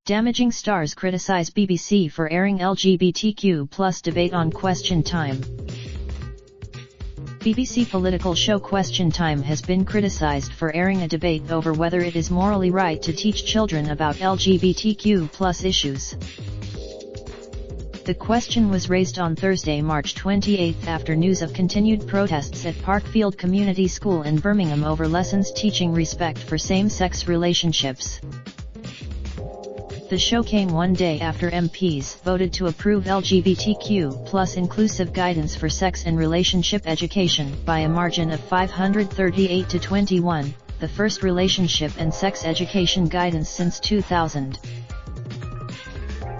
Damaging stars criticize BBC for airing LGBTQ+ debate on Question Time. BBC political show Question Time has been criticised for airing a debate over whether it is morally right to teach children about LGBTQ+ issues. The question was raised on Thursday, March 28 after news of continued protests at Parkfield Community School in Birmingham over lessons teaching respect for same-sex relationships. The show came one day after MPs voted to approve LGBTQ+ inclusive guidance for sex and relationship education by a margin of 538 to 21, the first relationship and sex education guidance since 2000.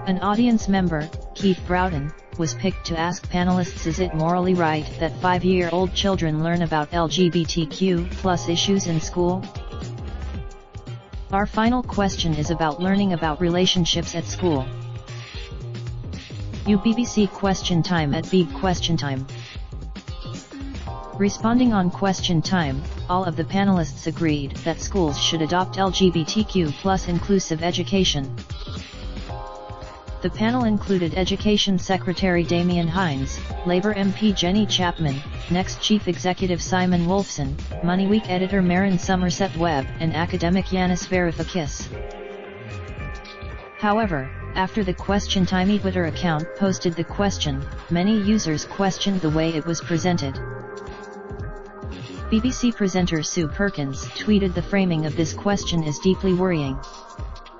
An audience member, Keith Browden, was picked to ask panelists, is it morally right that 5-year-old children learn about LGBTQ+ issues in school? Our final question is about learning about relationships at school. BBC Question Time at BB Question Time. Responding on Question Time, all of the panelists agreed that schools should adopt LGBTQ+ inclusive education. The panel included Education Secretary Damien Hines, Labour MP Jenny Chapman, Next Chief Executive Simon Wolfson, Money Week editor Maren Somerset Webb, and academic Yanis Varoufakis. However, after the Question Time Twitter account posted the question, many users questioned the way it was presented. BBC presenter Sue Perkins tweeted, "The framing of this question is deeply worrying.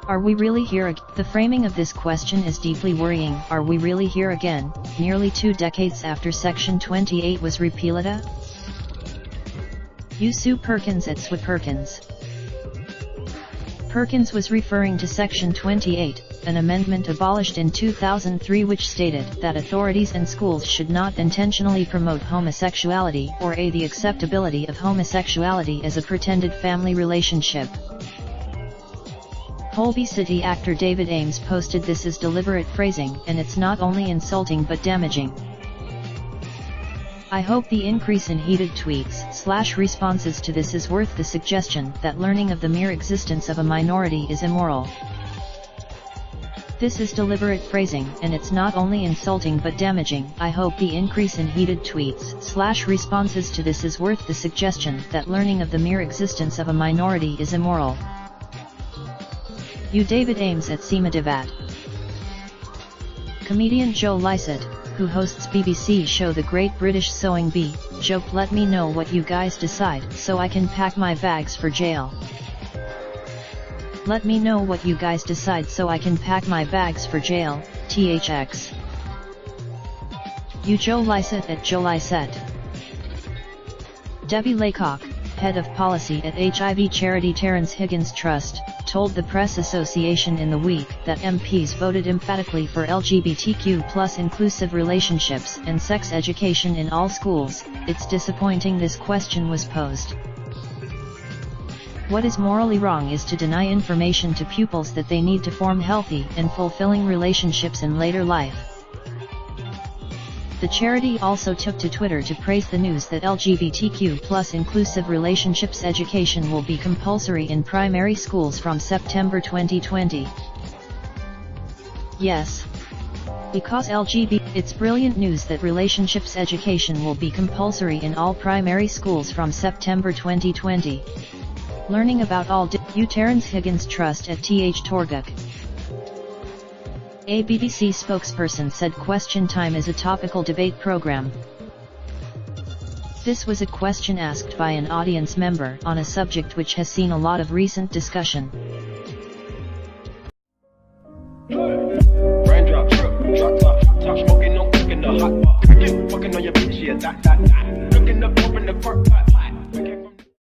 Are we really here again? The framing of this question is deeply worrying. Are we really here again, nearly 2 decades after Section 28 was repealed?" Sue Perkins at Sue Perkins. Perkins was referring to Section 28, an amendment abolished in 2003 which stated that authorities and schools should not intentionally promote homosexuality or aid the acceptability of homosexuality as a pretended family relationship. Holby City actor David Ames posted, "This is deliberate phrasing, and it's not only insulting but damaging. I hope the increase in heated tweets/responses to this is worth the suggestion that learning of the mere existence of a minority is immoral. This is deliberate phrasing, and it's not only insulting but damaging. I hope the increase in heated tweets/responses to this is worth the suggestion that learning of the mere existence of a minority is immoral." David Ames at Seemadivat. Comedian Joe Lycett, who hosts BBC show The Great British Sewing Bee, joked, "Let me know what you guys decide so I can pack my bags for jail. Let me know what you guys decide so I can pack my bags for jail, THX. Joe Lycett at Joe Lycett. Debbie Laycock, head of policy at HIV charity Terence Higgins Trust, told the Press Association in the week that MPs voted emphatically for LGBTQ+ inclusive relationships and sex education in all schools. "It's disappointing this question was posed. What is morally wrong is to deny information to pupils that they need to form healthy and fulfilling relationships in later life." The charity also took to Twitter to praise the news that LGBTQ+ inclusive relationships education will be compulsory in primary schools from September 2020. "Yes. Because it's brilliant news that relationships education will be compulsory in all primary schools from September 2020. Learning about all Terence Higgins Trust at TH Torguk." A BBC spokesperson said Question Time is a topical debate program. This was a question asked by an audience member on a subject which has seen a lot of recent discussion.